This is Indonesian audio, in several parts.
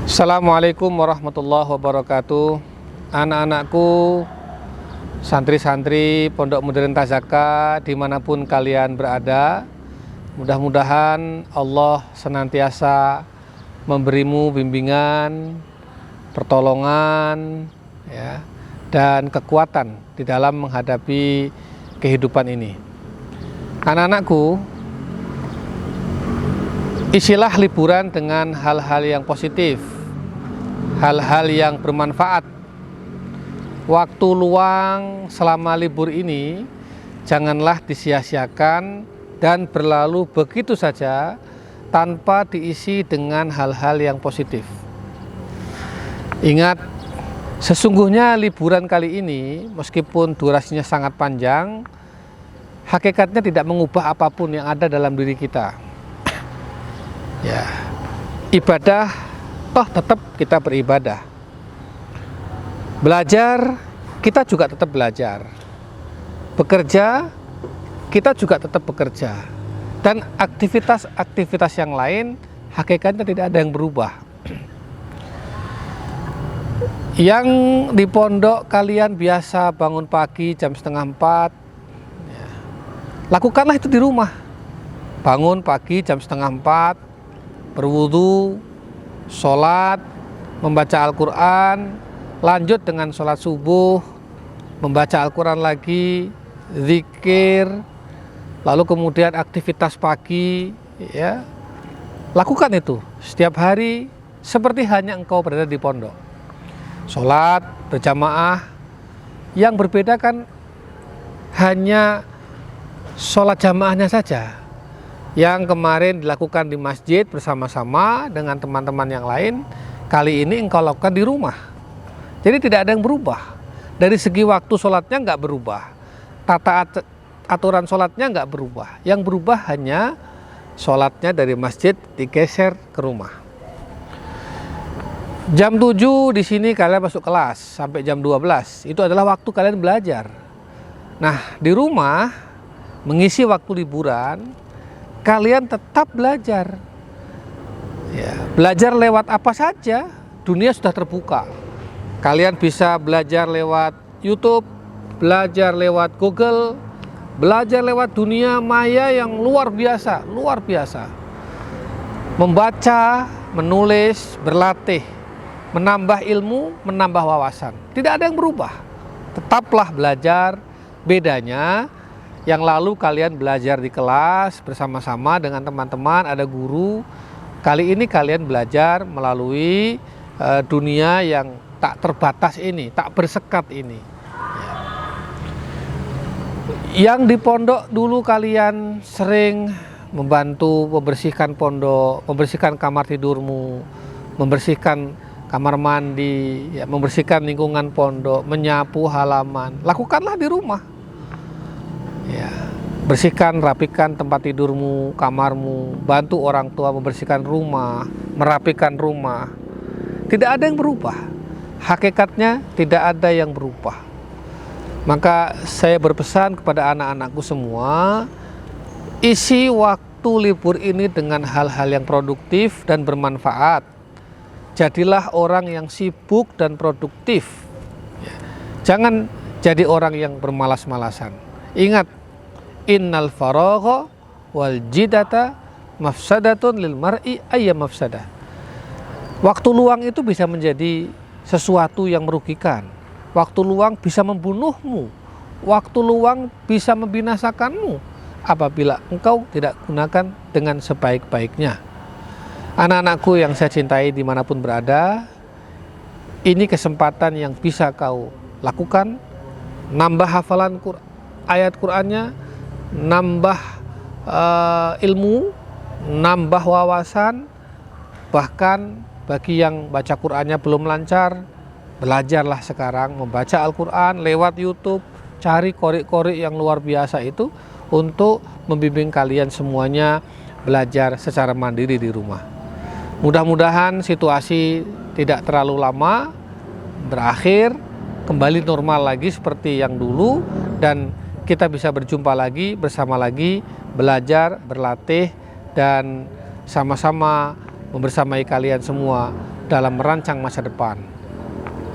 Assalamualaikum warahmatullahi wabarakatuh. Anak-anakku, santri-santri Pondok Modern Tazaka dimanapun kalian berada, mudah-mudahan Allah senantiasa memberimu bimbingan, pertolongan, dan kekuatan di dalam menghadapi kehidupan ini. Anak-anakku, isilah liburan dengan hal-hal yang positif, hal-hal yang bermanfaat. Waktu luang selama libur ini janganlah disia-siakan dan berlalu begitu saja tanpa diisi dengan hal-hal yang positif. Ingat, sesungguhnya liburan kali ini meskipun durasinya sangat panjang, hakikatnya tidak mengubah apapun yang ada dalam diri kita. Ibadah toh tetap kita beribadah. Belajar kita juga tetap belajar. Bekerja kita juga tetap bekerja. Dan aktivitas-aktivitas yang lain hakikatnya tidak ada yang berubah. Yang di pondok kalian biasa bangun pagi jam 3:30, lakukanlah itu di rumah. Bangun pagi jam 3:30, berwudu, sholat, membaca Al-Quran, lanjut dengan sholat subuh, membaca Al-Quran lagi, zikir, lalu kemudian aktivitas pagi, lakukan itu setiap hari seperti hanya engkau berada di pondok. Sholat berjamaah, yang berbeda kan hanya sholat jamaahnya saja. Yang kemarin dilakukan di masjid bersama-sama dengan teman-teman yang lain, kali ini engkau lakukan di rumah. Jadi tidak ada yang berubah. Dari segi waktu sholatnya nggak berubah, aturan sholatnya nggak berubah. Yang berubah hanya sholatnya dari masjid digeser ke rumah. Jam 7 di sini kalian masuk kelas sampai jam 12. Itu adalah waktu kalian belajar. Nah, di rumah mengisi waktu liburan, kalian tetap belajar. Belajar lewat apa saja, dunia sudah terbuka. Kalian bisa belajar lewat YouTube, belajar lewat Google, belajar lewat dunia maya yang luar biasa. Membaca, menulis, berlatih, menambah ilmu, menambah wawasan. Tidak ada yang berubah. Tetaplah belajar. Bedanya, yang lalu kalian belajar di kelas bersama-sama dengan teman-teman, ada guru. Kali ini kalian belajar melalui dunia yang tak terbatas ini, tak bersekat ini. Yang di pondok dulu kalian sering membantu membersihkan pondok, membersihkan kamar tidurmu, membersihkan kamar mandi, membersihkan lingkungan pondok, menyapu halaman. Lakukanlah di rumah. Bersihkan, rapikan tempat tidurmu, kamarmu, bantu orang tua membersihkan rumah, merapikan rumah. Tidak ada yang berubah. Hakikatnya tidak ada yang berubah. Maka saya berpesan kepada anak-anakku semua, isi waktu libur ini dengan hal-hal yang produktif dan bermanfaat. Jadilah orang yang sibuk dan produktif. Jangan jadi orang yang bermalas-malasan. Ingat, innal faragha wal jidata mafsadatun lil mar'i ayya mafsadah. Waktu luang itu bisa menjadi sesuatu yang merugikan. Waktu luang bisa membunuhmu. Waktu luang bisa membinasakanmu apabila engkau tidak gunakan dengan sebaik-baiknya. Anak-anakku yang saya cintai dimanapun berada, ini kesempatan yang bisa kau lakukan. Nambah hafalan ayat Qur'annya, nambah ilmu, nambah wawasan. Bahkan bagi yang baca Qur'annya belum lancar, belajarlah sekarang membaca Al-Quran lewat YouTube. Cari qori-qori yang luar biasa itu untuk membimbing kalian semuanya belajar secara mandiri di rumah. Mudah-mudahan situasi tidak terlalu lama berakhir, kembali normal lagi seperti yang dulu, dan kita bisa berjumpa lagi, bersama lagi, belajar, berlatih, dan sama-sama membersamai kalian semua dalam merancang masa depan.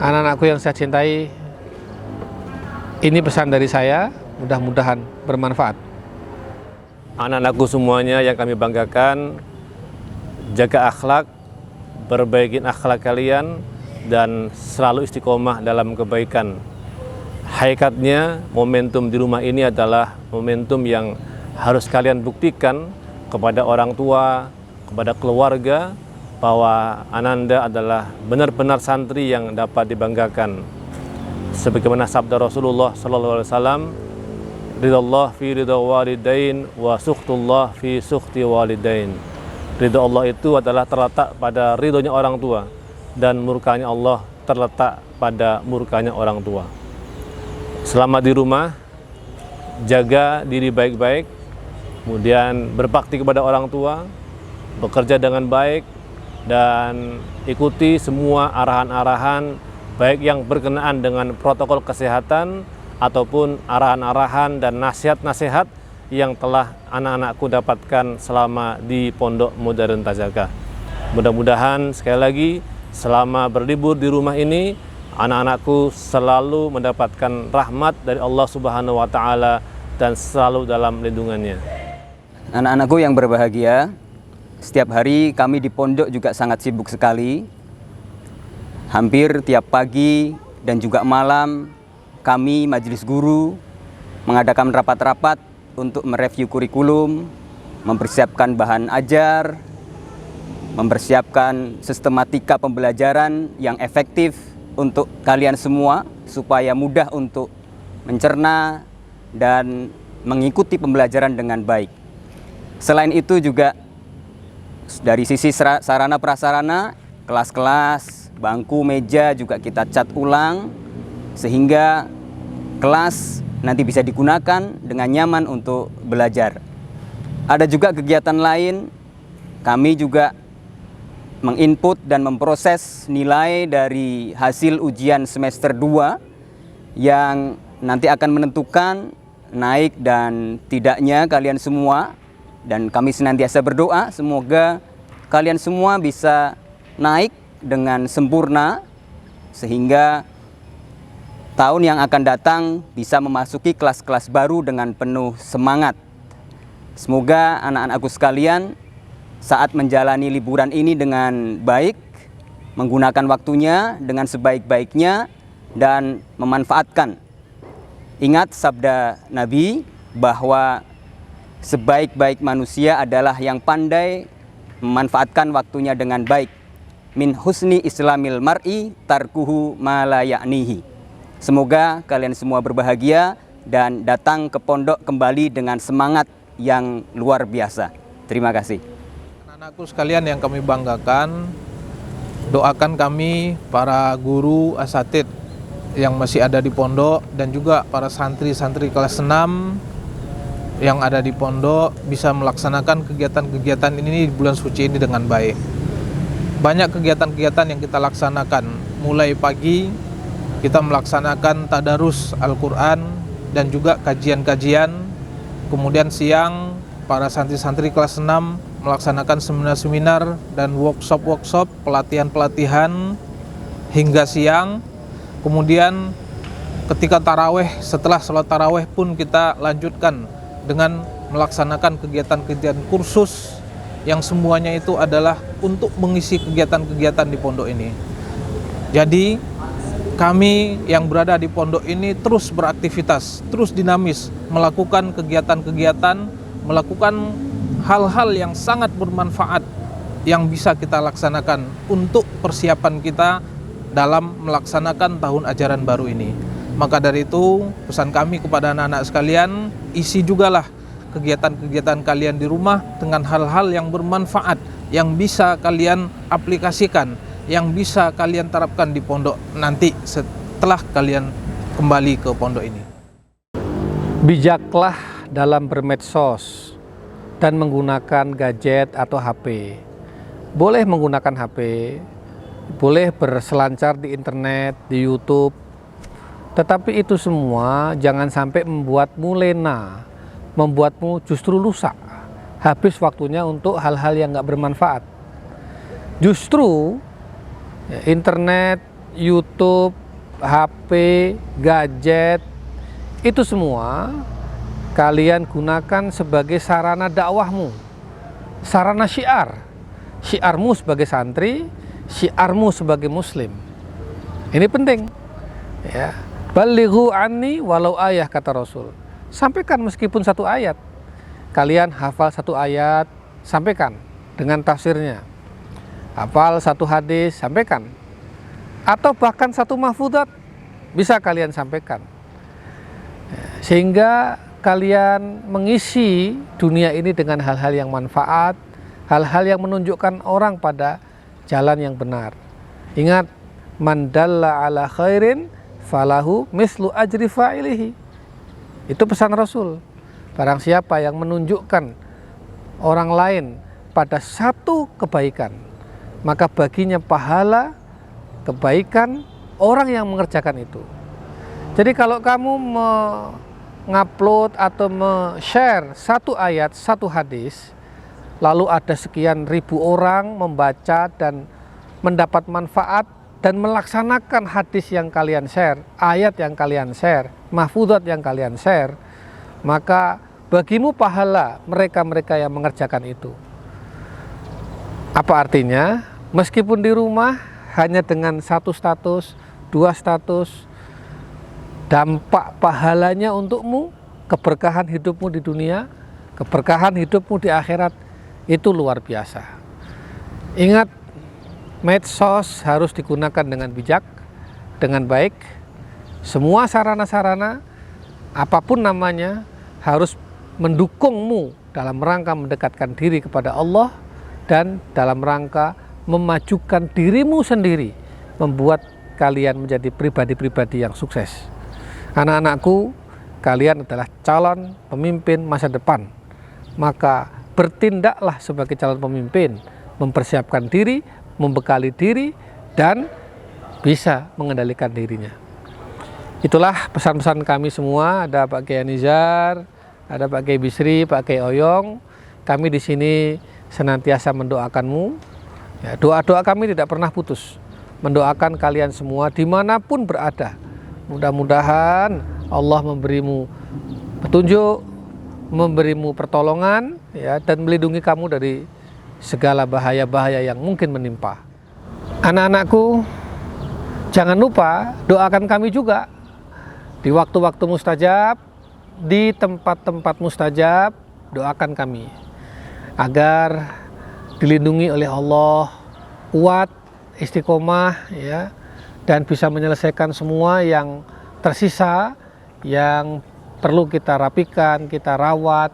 Anak-anakku yang saya cintai, ini pesan dari saya, mudah-mudahan bermanfaat. Anak-anakku semuanya yang kami banggakan, jaga akhlak, perbaikin akhlak kalian, dan selalu istiqomah dalam kebaikan. Hakikatnya momentum di rumah ini adalah momentum yang harus kalian buktikan kepada orang tua, kepada keluarga, bahwa Ananda adalah benar-benar santri yang dapat dibanggakan. Sebagaimana sabda Rasulullah SAW, ridallah fi ridha walidain wa sukhtullah fi sukhti walidain. Ridha Allah itu adalah terletak pada ridhonya orang tua, dan murkanya Allah terletak pada murkanya orang tua. Selama di rumah, jaga diri baik-baik, kemudian berbakti kepada orang tua, bekerja dengan baik, dan ikuti semua arahan-arahan baik yang berkenaan dengan protokol kesehatan ataupun arahan-arahan dan nasihat-nasihat yang telah anak-anakku dapatkan selama di Pondok Modern Tazaka. Mudah-mudahan sekali lagi selama berlibur di rumah ini, anak-anakku selalu mendapatkan rahmat dari Allah Subhanahu wa Ta'ala dan selalu dalam lindungannya. Anak-anakku yang berbahagia, setiap hari kami di pondok juga sangat sibuk sekali. Hampir tiap pagi dan juga malam kami majelis guru mengadakan rapat-rapat untuk mereview kurikulum, mempersiapkan bahan ajar, mempersiapkan sistematika pembelajaran yang efektif untuk kalian semua supaya mudah untuk mencerna dan mengikuti pembelajaran dengan baik. Selain itu juga dari sisi sarana prasarana, kelas-kelas, bangku, meja juga kita cat ulang sehingga kelas nanti bisa digunakan dengan nyaman untuk belajar. Ada juga kegiatan lain, kami juga menginput dan memproses nilai dari hasil ujian semester 2 yang nanti akan menentukan naik dan tidaknya kalian semua. Dan kami senantiasa berdoa semoga kalian semua bisa naik dengan sempurna sehingga tahun yang akan datang bisa memasuki kelas-kelas baru dengan penuh semangat. Semoga anak-anakku sekalian saat menjalani liburan ini dengan baik, menggunakan waktunya dengan sebaik-baiknya dan memanfaatkan. Ingat sabda Nabi bahwa sebaik-baik manusia adalah yang pandai memanfaatkan waktunya dengan baik. Min husni islamil mar'i tarkuhu ma la ya'nihi. Semoga kalian semua berbahagia dan datang ke pondok kembali dengan semangat yang luar biasa. Terima kasih. Anak-anakku sekalian yang kami banggakan, doakan kami para guru asatid yang masih ada di pondok dan juga para santri-santri kelas 6 yang ada di pondok bisa melaksanakan kegiatan-kegiatan ini di bulan suci ini dengan baik. Banyak kegiatan-kegiatan yang kita laksanakan. Mulai pagi kita melaksanakan tadarus Al-Quran dan juga kajian-kajian. Kemudian siang para santri-santri kelas 6 melaksanakan seminar-seminar dan workshop-workshop, pelatihan-pelatihan hingga siang. Kemudian ketika taraweh, setelah sholat taraweh pun kita lanjutkan dengan melaksanakan kegiatan-kegiatan kursus yang semuanya itu adalah untuk mengisi kegiatan-kegiatan di pondok ini. Jadi kami yang berada di pondok ini terus beraktivitas, terus dinamis, melakukan kegiatan-kegiatan, melakukan hal-hal yang sangat bermanfaat yang bisa kita laksanakan untuk persiapan kita dalam melaksanakan tahun ajaran baru ini. Maka dari itu pesan kami kepada anak-anak sekalian, isi jugalah kegiatan-kegiatan kalian di rumah dengan hal-hal yang bermanfaat, yang bisa kalian aplikasikan, yang bisa kalian terapkan di pondok nanti setelah kalian kembali ke pondok ini. Bijaklah dalam bermedsos dan menggunakan gadget atau HP. Boleh menggunakan HP, boleh berselancar di internet, di YouTube, tetapi itu semua jangan sampai membuatmu lena, membuatmu justru lusa, habis waktunya untuk hal-hal yang nggak bermanfaat. Justru internet, YouTube, HP, gadget, itu semua kalian gunakan sebagai sarana dakwahmu, sarana syiarmu sebagai santri, syiarmu sebagai muslim. Ini penting ya. Balighu anni walau ayah, kata Rasul. Sampaikan meskipun satu ayat. Kalian hafal satu ayat, sampaikan dengan tafsirnya. Hafal satu hadis, sampaikan. Atau bahkan satu mahfudzat bisa kalian sampaikan. Sehingga kalian mengisi dunia ini dengan hal-hal yang manfaat, hal-hal yang menunjukkan orang pada jalan yang benar. Ingat, man dalla ala khairin falahu mislu ajri fa'ilihi. Itu pesan Rasul. Barang siapa yang menunjukkan orang lain pada satu kebaikan, maka baginya pahala kebaikan orang yang mengerjakan itu. Jadi kalau kamu mengupload atau share satu ayat, satu hadis, lalu ada sekian ribu orang membaca dan mendapat manfaat dan melaksanakan hadis yang kalian share, ayat yang kalian share, mahfudzat yang kalian share, maka bagimu pahala mereka-mereka yang mengerjakan itu. Apa artinya? Meskipun di rumah hanya dengan satu status, dua status, dampak pahalanya untukmu, keberkahan hidupmu di dunia, keberkahan hidupmu di akhirat, itu luar biasa. Ingat, medsos harus digunakan dengan bijak, dengan baik. Semua sarana-sarana, apapun namanya, harus mendukungmu dalam rangka mendekatkan diri kepada Allah dan dalam rangka memajukan dirimu sendiri, membuat kalian menjadi pribadi-pribadi yang sukses. Anak-anakku, kalian adalah calon pemimpin masa depan. Maka bertindaklah sebagai calon pemimpin, mempersiapkan diri, membekali diri, dan bisa mengendalikan dirinya. Itulah pesan-pesan kami semua. Ada Pak Kiai Nizar, ada Pak Kiai Bisri, Pak Kiai Oyong. Kami di sini senantiasa mendoakanmu. Ya, doa-doa kami tidak pernah putus. Mendoakan kalian semua dimanapun berada. Mudah-mudahan Allah memberimu petunjuk, memberimu pertolongan, ya, dan melindungi kamu dari segala bahaya-bahaya yang mungkin menimpa. Anak-anakku, jangan lupa doakan kami juga di waktu-waktu mustajab, di tempat-tempat mustajab. Doakan kami agar dilindungi oleh Allah, kuat, istiqomah, ya, dan bisa menyelesaikan semua yang tersisa, yang perlu kita rapikan, kita rawat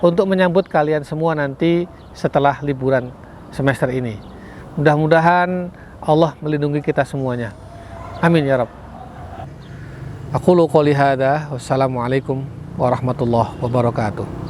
untuk menyambut kalian semua nanti setelah liburan semester ini. Mudah-mudahan Allah melindungi kita semuanya. Amin ya Rabb. Aqulu qouli hadza, wassalamualaikum warahmatullahi wabarakatuh.